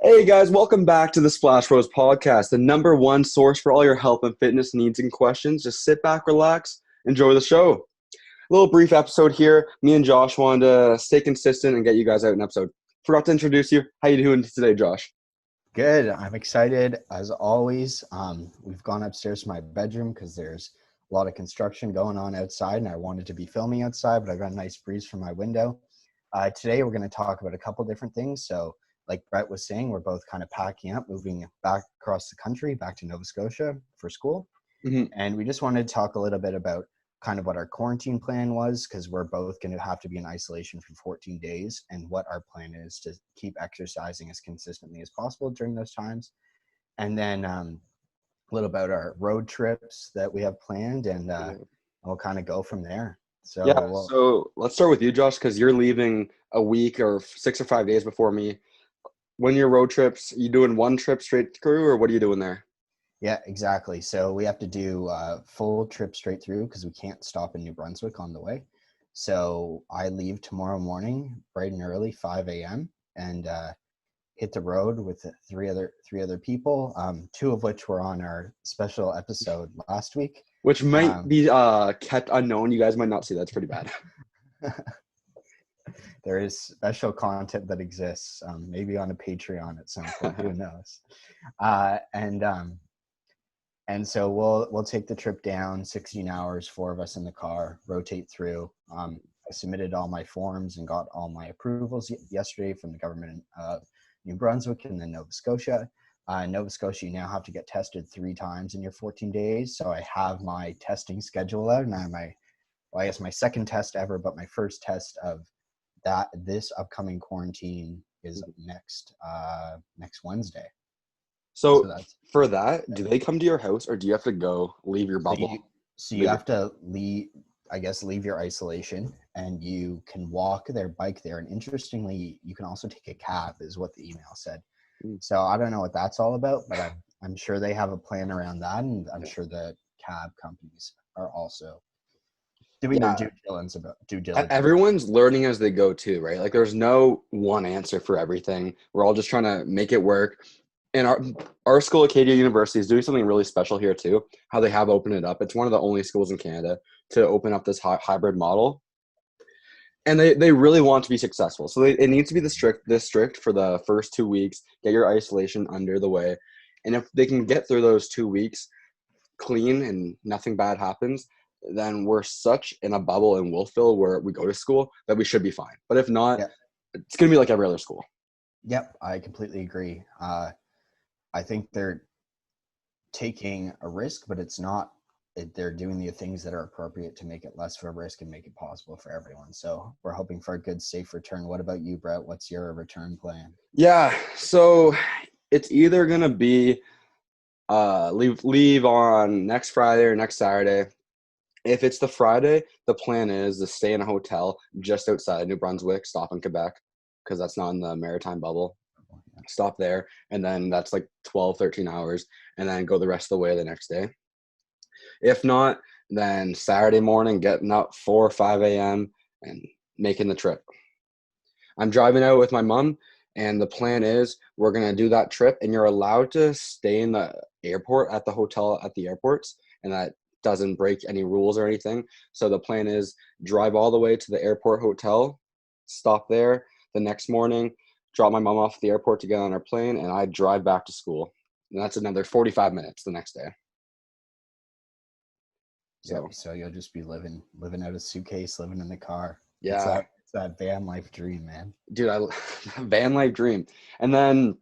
Hey guys, welcome back to the Splash Bros podcast, the number one source for all your health and fitness needs and questions. Just sit back, relax, enjoy the show. A little brief episode here. Me and Josh wanted to stay consistent and get you guys out an episode. Forgot to introduce you. How you doing today, Josh? Good. I'm excited as always. We've gone upstairs to my bedroom because there's a lot of construction going on outside, and I wanted to be filming outside, but I got a nice breeze from my window. Today, we're going to talk about a couple different things. So, like Brett was saying, we're both kind of packing up, moving back across the country, back to Nova Scotia for school. And we just wanted to talk a little bit about kind of what our quarantine plan was, because we're both going to have to be in isolation for 14 days, and what our plan is to keep exercising as consistently as possible during those times. And then a little about our road trips that we have planned, and we'll kind of go from there. So let's start with you, Josh, because you're leaving a week or 6 or 5 days before me. When your road trips, you doing one trip straight through, or what are you doing there? Yeah, exactly. So we have to do a full trip straight through because we can't stop in New Brunswick on the way. So I leave tomorrow morning bright and early, 5 a.m. and hit the road with three other people, two of which were on our special episode last week. Which might be kept unknown. You guys might not see. That's pretty bad. There is special content that exists, maybe on a Patreon at some point. Who knows? And so we'll take the trip down, 16 hours, 4 of us in the car, rotate through. I submitted all my forms and got all my approvals yesterday from the government of New Brunswick and then Nova Scotia. Nova Scotia, you now have to get tested 3 times in your 14 days. So I have my testing schedule out, and I guess my second test ever, but my first test of this upcoming quarantine is next Wednesday. So for that, do they come to your house, or do you have to go leave your bubble? So you have to leave your isolation, and you can walk there, bike there. And interestingly, you can also take a cab, is what the email said. So I don't know what that's all about, but I'm sure they have a plan around that. And I'm sure the cab companies are also doing their due diligence. Everyone's learning as they go too, right? Like there's no one answer for everything. We're all just trying to make it work. And our school, Acadia University, is doing something really special here too, how they have opened it up. It's one of the only schools in Canada to open up this hybrid model. And they really want to be successful. So it needs to be this strict for the first 2 weeks, get your isolation under the way. And if they can get through those 2 weeks clean and nothing bad happens, then we're such in a bubble in Wolfville where we go to school that we should be fine. But if not, It's going to be like every other school. Yep, I completely agree. I think they're taking a risk, but it's not. They're doing the things that are appropriate to make it less of a risk and make it possible for everyone. So we're hoping for a good, safe return. What about you, Brett? What's your return plan? Yeah, so it's either going to be leave on next Friday or next Saturday. If it's the Friday, the plan is to stay in a hotel just outside New Brunswick, stop in Quebec, because that's not in the maritime bubble. Stop there, and then that's like 12, 13 hours, and then go the rest of the way the next day. If not, then Saturday morning, getting up 4 or 5 a.m. and making the trip. I'm driving out with my mom, and the plan is we're going to do that trip, and you're allowed to stay in the airport at the hotel at the airports, and that doesn't break any rules or anything. So the plan is drive all the way to the airport hotel, stop there the next morning, drop my mom off at the airport to get on our plane, and I drive back to school. And that's another 45 minutes the next day. So you'll just be living out of suitcase, living in the car. Yeah. It's that van life dream, man. Dude, van life dream. And then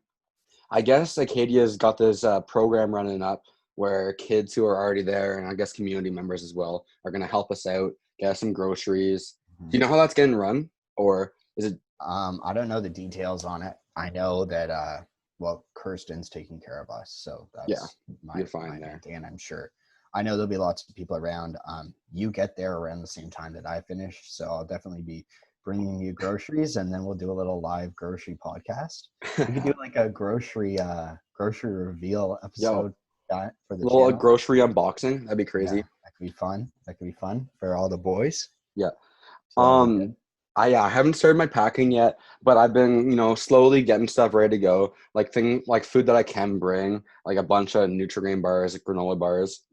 I guess Acadia's got this program running up where kids who are already there, and I guess community members as well, are going to help us out, get us some groceries. Do you know how that's getting run? Or is it? I don't know the details on it. I know that, Kirsten's taking care of us. So that's you're fine there. And I'm sure. I know there'll be lots of people around. You get there around the same time that I finish. So I'll definitely be bringing you groceries, and then we'll do a little live grocery podcast. We could do like a grocery reveal episode for the little channel. Grocery unboxing. That'd be crazy. Yeah, that could be fun. That could be fun for all the boys. Yeah. So I haven't started my packing yet, but I've been, slowly getting stuff ready to go. Like food that I can bring, like a bunch of Nutri-Grain bars, like granola bars,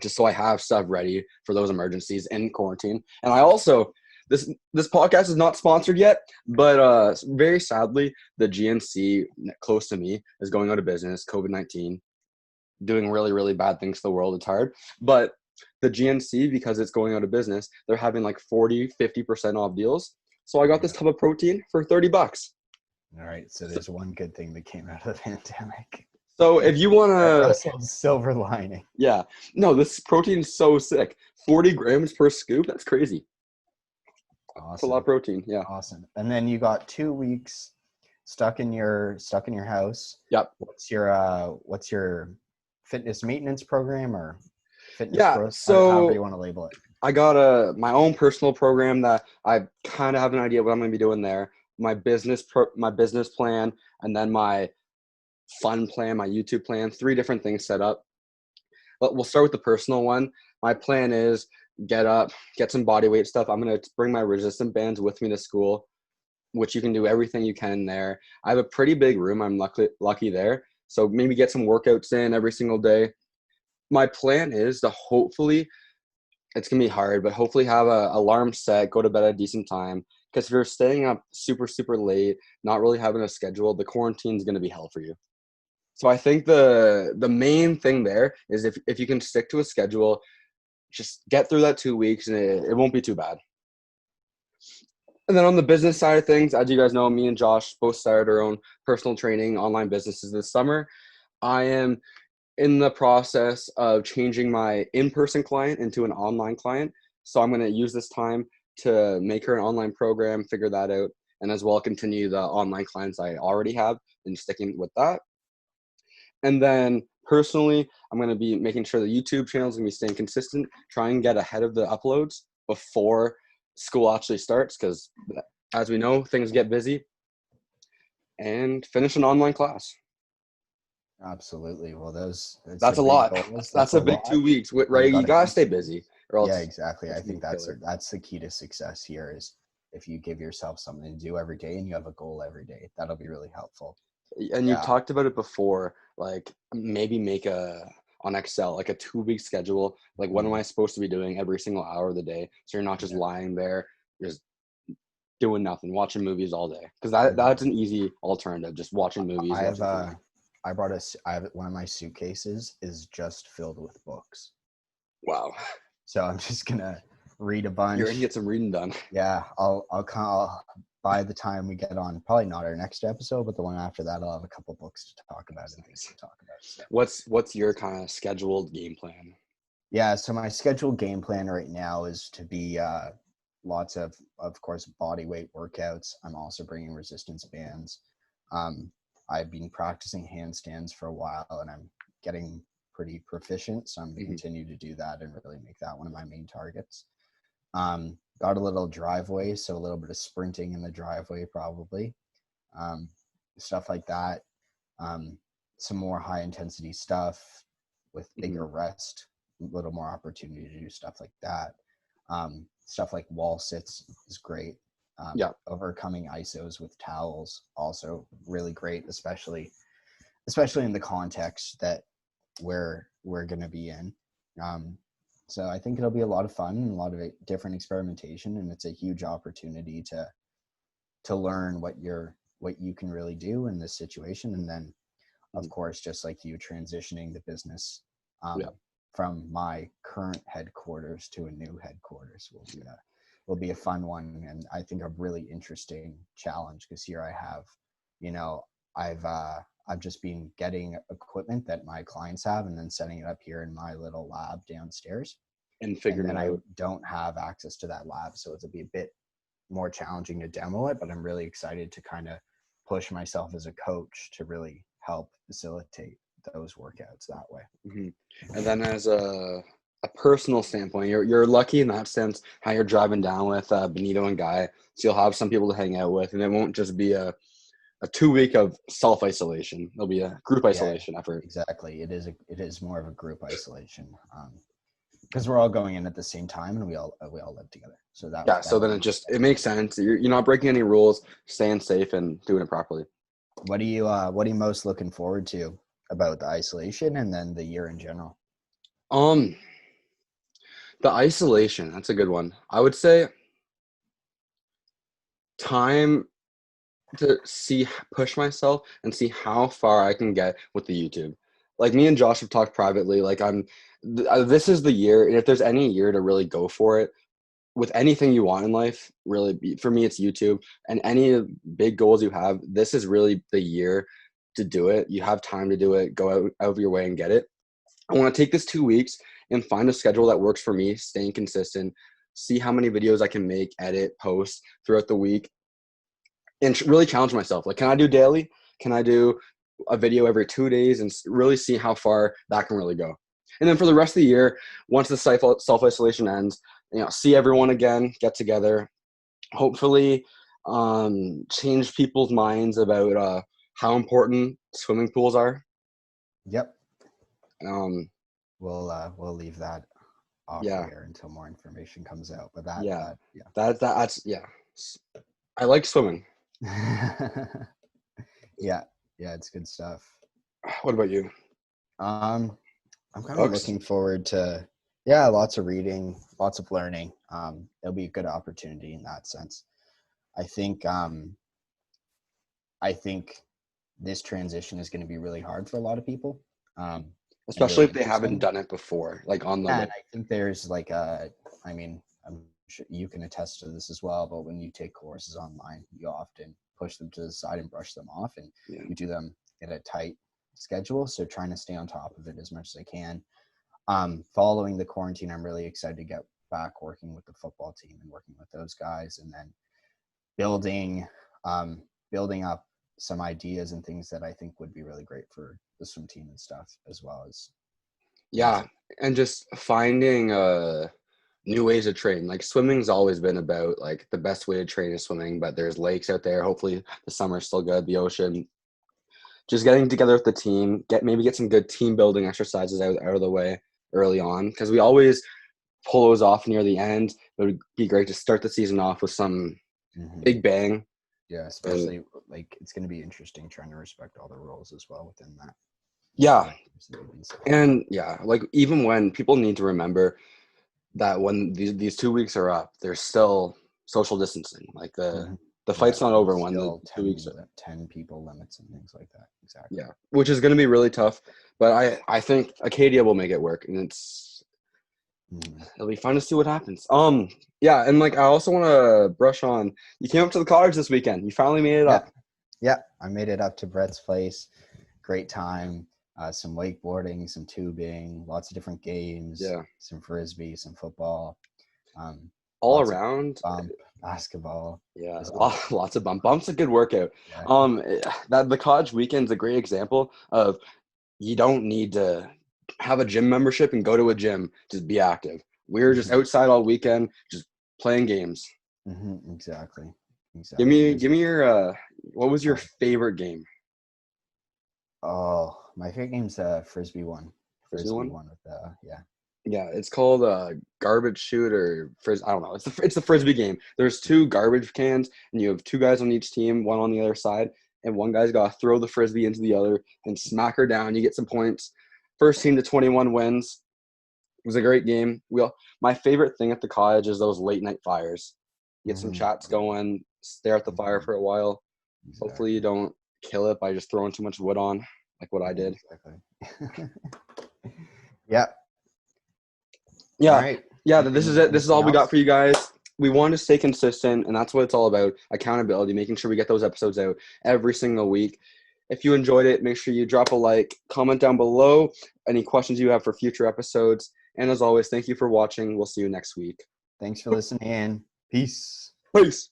just so I have stuff ready for those emergencies in quarantine. And I also this podcast is not sponsored yet, but very sadly, the GNC close to me is going out of business. COVID-19 doing really, really bad things to the world. It's hard, but the GNC, because it's going out of business, they're having like 40-50% off deals. So I got this Yeah. tub of protein for $30. All right. So there's one good thing that came out of the pandemic. So if you want to, Russell's silver lining. yeah, no, this protein is so sick. 40 grams per scoop. That's crazy. Awesome. It's a lot of protein. Yeah. Awesome. And then you got 2 weeks stuck in your house. Yep. What's your fitness maintenance program or fitness Yeah. growth? So However you want to label it. I got my own personal program that I kind of have an idea what I'm going to be doing there. My business plan, and then my fun plan, my YouTube plan, 3 different things set up. But we'll start with the personal one. My plan is get up, get some body weight stuff. I'm going to bring my resistant bands with me to school, which you can do everything you can in there. I have a pretty big room. I'm lucky there. So maybe get some workouts in every single day. My plan is to hopefully, it's going to be hard, but hopefully have a alarm set, go to bed at a decent time. Because if you're staying up super, super late, not really having a schedule, the quarantine is going to be hell for you. So I think the main thing there is if you can stick to a schedule, just get through that 2 weeks and it won't be too bad. And then on the business side of things, as you guys know, me and Josh both started our own personal training online businesses this summer. I am in the process of changing my in-person client into an online client. So I'm going to use this time to make her an online program, figure that out, and as well continue the online clients I already have and sticking with that. And then personally, I'm going to be making sure the YouTube channel is going to be staying consistent, try and get ahead of the uploads before school actually starts, because as we know, things get busy, and finish an online class. Absolutely. Well, That's a lot. Goals. That's a big lot. 2 weeks, right? You got to stay busy. Or else Yeah, exactly. I think that's killer. that's the key to success here is if you give yourself something to do every day and you have a goal every day, that'll be really helpful. And Yeah. you've talked about it before, like maybe make on Excel, like a 2 week schedule. Like what am I supposed to be doing every single hour of the day? So you're not just lying there, just doing nothing, watching movies all day. Because that's an easy alternative, just watching movies. I have one of my suitcases is just filled with books. Wow. So I'm just gonna read a bunch. You're gonna get some reading done. Yeah, I'll by the time we get on, probably not our next episode, but the one after that, I'll have a couple books to talk about and things to talk about. So. What's your kind of scheduled game plan? Yeah, so my scheduled game plan right now is to be lots of course, body weight workouts. I'm also bringing resistance bands. I've been practicing handstands for a while, and I'm getting pretty proficient, so I'm going to continue to do that and really make that one of my main targets. Got a little driveway, so a little bit of sprinting in the driveway probably, stuff like that. Some more high intensity stuff with bigger rest, a little more opportunity to do stuff like that. Stuff like wall sits is great. Overcoming ISOs with towels, also really great, especially in the context that we're going to be in. So I think it'll be a lot of fun and a lot of different experimentation, and it's a huge opportunity to learn what you can really do in this situation. And then of course, just like you, transitioning the business from my current headquarters to a new headquarters will be a fun one, and I think a really interesting challenge, because here I have, I've just been getting equipment that my clients have and then setting it up here in my little lab downstairs. And figuring it out. I don't have access to that lab, so it'll be a bit more challenging to demo it, but I'm really excited to kind of push myself as a coach to really help facilitate those workouts that way. And then as a personal standpoint, you're lucky in that sense, how you're driving down with Benito and Guy, so you'll have some people to hang out with, and it won't just be a 2 week of self-isolation. There'll be a group isolation effort. Exactly. It is more of a group isolation. because we're all going in at the same time and we all live together. So Yeah, so then it makes sense. You're not breaking any rules, staying safe and doing it properly. What are you most looking forward to about the isolation and then the year in general? Um, the isolation, that's a good one. I would say time to push myself and see how far I can get with the YouTube. Like me and Josh have talked privately. Like this is the year, and if there's any year to really go for it with anything you want in life, really, for me, it's YouTube. And any big goals you have, this is really the year to do it. You have time to do it. Go out of your way and get it. I want to take this 2 weeks and find a schedule that works for me, staying consistent, see how many videos I can make, edit, post throughout the week, and really challenge myself. Like, can I do daily? Can I do a video every 2 days and really see how far that can really go? And then for the rest of the year, once the self-isolation ends, see everyone again, get together, hopefully change people's minds about how important swimming pools are. Yep. Um, We'll leave that off yeah, air until more information comes out. But yeah, yeah. that's yeah. I like swimming. Yeah, it's good stuff. What about you? I'm kind of Books? looking forward to lots of reading, lots of learning. It'll be a good opportunity in that sense. I think I think this transition is going to be really hard for a lot of people. And Especially really if they haven't interesting. done it before, like on the And like. I think there's like I mean, I'm sure you can attest to this as well, but when you take courses online, you often push them to the side and brush them off, and Yeah. you do them in a tight schedule. So trying to stay on top of it as much as I can. Following the quarantine, I'm really excited to get back working with the football team and working with those guys, and then building building up some ideas and things that I think would be really great for the swim team and stuff, as well as things Yeah, and just finding new ways to train. Like swimming's always been about like the best way to train is swimming, but there's lakes out there. Hopefully the summer's still good, the ocean. Just getting together with the team, get some good team building exercises out of the way early on because we always pull those off near the end. It would be great to start the season off with some mm-hmm. big bang. Yeah, especially like it's going to be interesting trying to respect all the rules as well within that. Yeah. And yeah, like even when people need to remember that when these 2 weeks are up, there's still social distancing. Like the fight's not over when the 2 weeks are. 10 people limits and things like that. Exactly. Yeah, which is going to be really tough. But I think Acadia will make it work, and it'll be fun to see what happens. Yeah, and like I also want to brush on. You came up to the college this weekend. You finally made it up. Yeah, I made it up to Brett's place. Great time. Some wakeboarding, some tubing, lots of different games. Yeah, some frisbee, some football. All around. Bump, basketball. Yeah, lots of bump's a good workout. Yeah. That the college weekend's a great example of you don't need to have a gym membership and go to a gym to be active. We're just outside all weekend, just playing games. Exactly. Give me your what was your favorite game? Oh, my favorite game's frisbee one. Frisbee one with yeah. Yeah, it's called garbage shoot or I don't know. It's the frisbee game. There's two garbage cans and you have two guys on each team, one on the other side, and one guy's got to throw the frisbee into the other and smack her down. You get some points. First team to 21 wins. It was a great game. My favorite thing at the college is those late night fires. Get some chats going, stare at the fire for a while. Exactly. Hopefully you don't kill it by just throwing too much wood on, like what I did. Exactly. Yeah. Yeah. Right. Yeah, this is it. This is all we got for you guys. We want to stay consistent, and that's what it's all about. Accountability, making sure we get those episodes out every single week. If you enjoyed it, make sure you drop a like, comment down below any questions you have for future episodes. And as always, thank you for watching. We'll see you next week. Thanks for listening in. Peace. Peace.